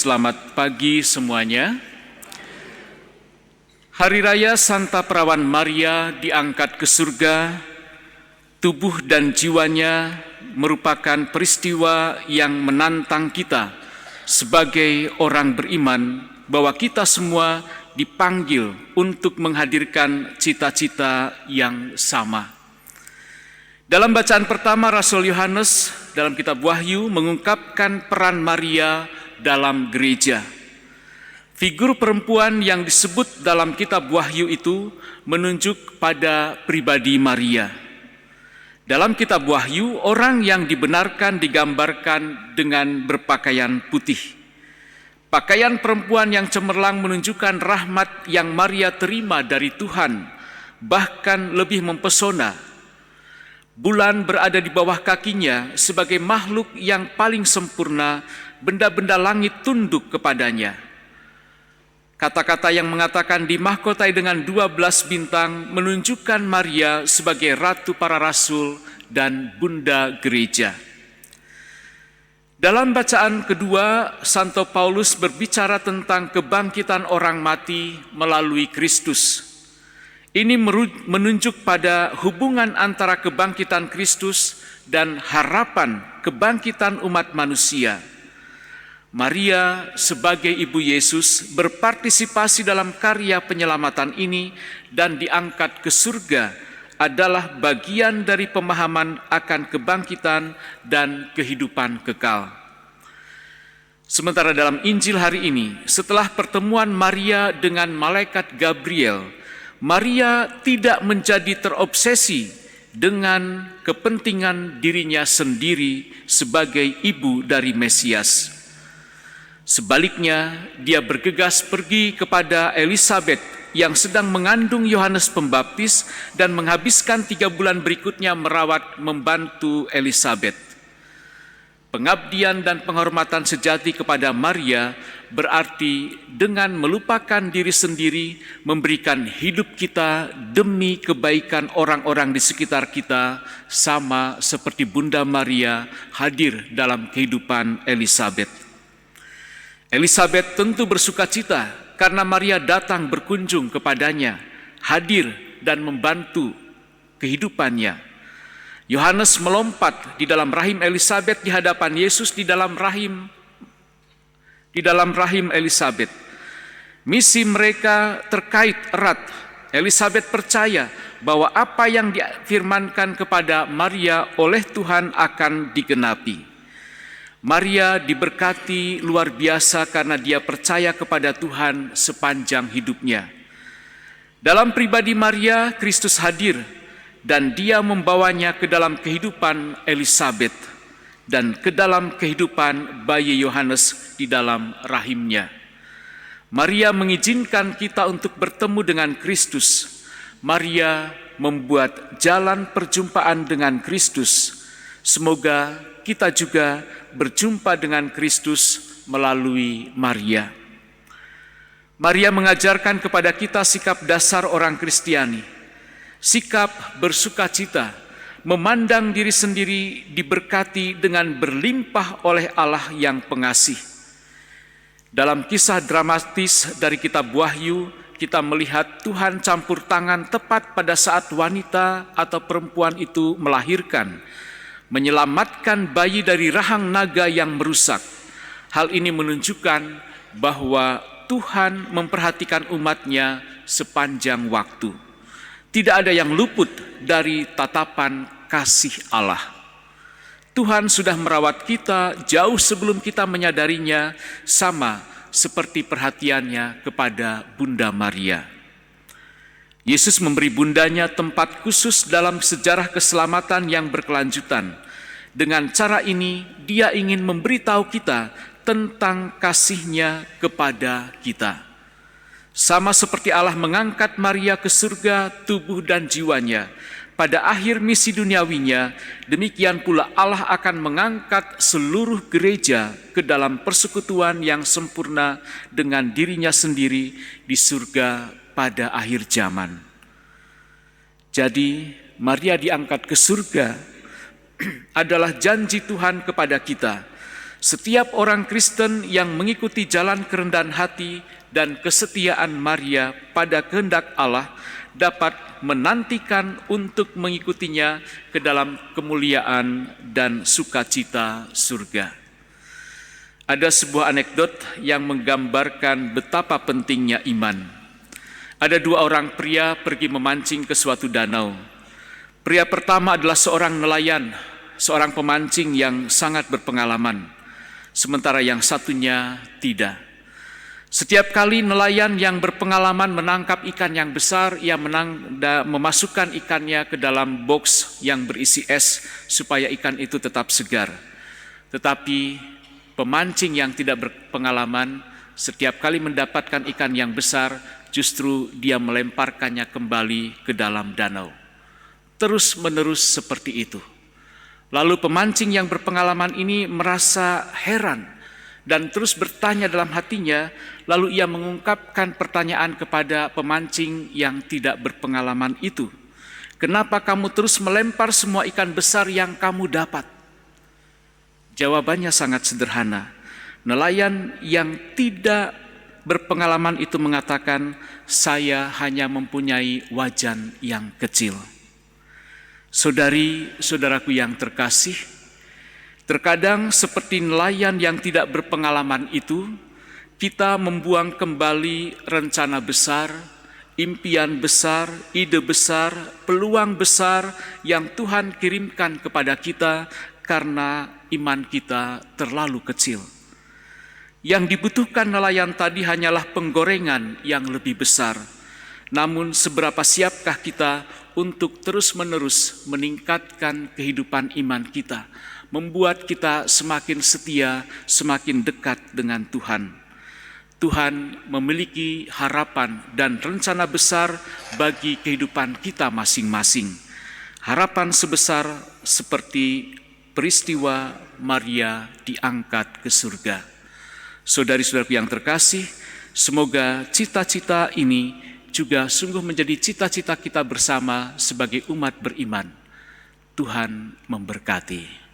Selamat pagi semuanya. Hari Raya Santa Perawan Maria diangkat ke surga, tubuh dan jiwanya merupakan peristiwa yang menantang kita sebagai orang beriman bahwa kita semua dipanggil untuk menghadirkan cita-cita yang sama. Dalam bacaan pertama, Rasul Yohanes dalam kitab Wahyu mengungkapkan peran Maria dalam gereja. Figur perempuan yang disebut dalam kitab Wahyu itu menunjuk pada pribadi Maria. Dalam kitab Wahyu, orang yang dibenarkan digambarkan dengan berpakaian putih. Pakaian perempuan yang cemerlang menunjukkan rahmat yang Maria terima dari Tuhan, bahkan lebih mempesona. Bulan berada di bawah kakinya sebagai makhluk yang paling sempurna, benda-benda langit tunduk kepadanya. Kata-kata yang mengatakan dimahkotai dengan 12 bintang menunjukkan Maria sebagai ratu para rasul dan bunda gereja. Dalam bacaan kedua, Santo Paulus berbicara tentang kebangkitan orang mati melalui Kristus. Ini menunjuk pada hubungan antara kebangkitan Kristus dan harapan kebangkitan umat manusia. Maria sebagai ibu Yesus berpartisipasi dalam karya penyelamatan ini dan diangkat ke surga adalah bagian dari pemahaman akan kebangkitan dan kehidupan kekal. Sementara dalam Injil hari ini, setelah pertemuan Maria dengan malaikat Gabriel, Maria tidak menjadi terobsesi dengan kepentingan dirinya sendiri sebagai ibu dari Mesias. Sebaliknya, dia bergegas pergi kepada Elisabet yang sedang mengandung Yohanes Pembaptis dan menghabiskan 3 bulan berikutnya merawat membantu Elisabet. Pengabdian dan penghormatan sejati kepada Maria berarti dengan melupakan diri sendiri, memberikan hidup kita demi kebaikan orang-orang di sekitar kita, sama seperti Bunda Maria hadir dalam kehidupan Elisabet. Elisabet tentu bersukacita karena Maria datang berkunjung kepadanya, hadir dan membantu kehidupannya. Yohanes melompat di dalam rahim Elisabet di hadapan Yesus di dalam rahim Elisabet. Misi mereka terkait erat. Elisabet percaya bahwa apa yang difirmankan kepada Maria oleh Tuhan akan digenapi. Maria diberkati luar biasa karena dia percaya kepada Tuhan sepanjang hidupnya. Dalam pribadi Maria, Kristus hadir dan dia membawanya ke dalam kehidupan Elisabet dan ke dalam kehidupan bayi Yohanes di dalam rahimnya. Maria mengizinkan kita untuk bertemu dengan Kristus. Maria membuat jalan perjumpaan dengan Kristus. Semoga kita juga berjumpa dengan Kristus melalui Maria. Maria mengajarkan kepada kita sikap dasar orang Kristiani. Sikap bersukacita, memandang diri sendiri diberkati dengan berlimpah oleh Allah yang pengasih. Dalam kisah dramatis dari kitab Wahyu, kita melihat Tuhan campur tangan tepat pada saat wanita atau perempuan itu melahirkan, menyelamatkan bayi dari rahang naga yang merusak. Hal ini menunjukkan bahwa Tuhan memperhatikan umatnya sepanjang waktu. Tidak ada yang luput dari tatapan kasih Allah. Tuhan sudah merawat kita jauh sebelum kita menyadarinya, sama seperti perhatiannya kepada Bunda Maria. Yesus memberi bundanya tempat khusus dalam sejarah keselamatan yang berkelanjutan. Dengan cara ini, dia ingin memberitahu kita tentang kasih-Nya kepada kita. Sama seperti Allah mengangkat Maria ke surga tubuh dan jiwanya, pada akhir misi duniawinya, demikian pula Allah akan mengangkat seluruh gereja ke dalam persekutuan yang sempurna dengan dirinya sendiri di surga pada akhir zaman. Jadi, Maria diangkat ke surga adalah janji Tuhan kepada kita Setiap orang Kristen yang mengikuti jalan kerendahan hati dan kesetiaan Maria pada kehendak Allah dapat menantikan untuk mengikutinya ke dalam kemuliaan dan sukacita surga. Ada sebuah anekdot yang menggambarkan betapa pentingnya iman. Ada dua orang pria pergi memancing ke suatu danau. Pria pertama adalah seorang nelayan, seorang pemancing yang sangat berpengalaman. Sementara yang satunya tidak. Setiap kali nelayan yang berpengalaman menangkap ikan yang besar, ia memasukkan ikannya ke dalam box yang berisi es supaya ikan itu tetap segar. Tetapi pemancing yang tidak berpengalaman, setiap kali mendapatkan ikan yang besar, justru dia melemparkannya kembali ke dalam danau. Terus-menerus seperti itu. Lalu pemancing yang berpengalaman ini merasa heran dan terus bertanya dalam hatinya, lalu ia mengungkapkan pertanyaan kepada pemancing yang tidak berpengalaman itu. Kenapa kamu terus melempar semua ikan besar yang kamu dapat? Jawabannya sangat sederhana. Nelayan yang tidak berpengalaman itu mengatakan, saya hanya mempunyai wajan yang kecil. Saudari-saudaraku yang terkasih, terkadang seperti nelayan yang tidak berpengalaman itu, kita membuang kembali rencana besar, impian besar, ide besar, peluang besar yang Tuhan kirimkan kepada kita karena iman kita terlalu kecil. Yang dibutuhkan nelayan tadi hanyalah penggorengan yang lebih besar. Namun seberapa siapkah kita untuk terus-menerus meningkatkan kehidupan iman kita, membuat kita semakin setia, semakin dekat dengan Tuhan. Tuhan memiliki harapan dan rencana besar bagi kehidupan kita masing-masing. Harapan sebesar seperti peristiwa Maria diangkat ke surga. Saudari-saudaraku yang terkasih, semoga cita-cita ini juga sungguh menjadi cita-cita kita bersama sebagai umat beriman. Tuhan memberkati.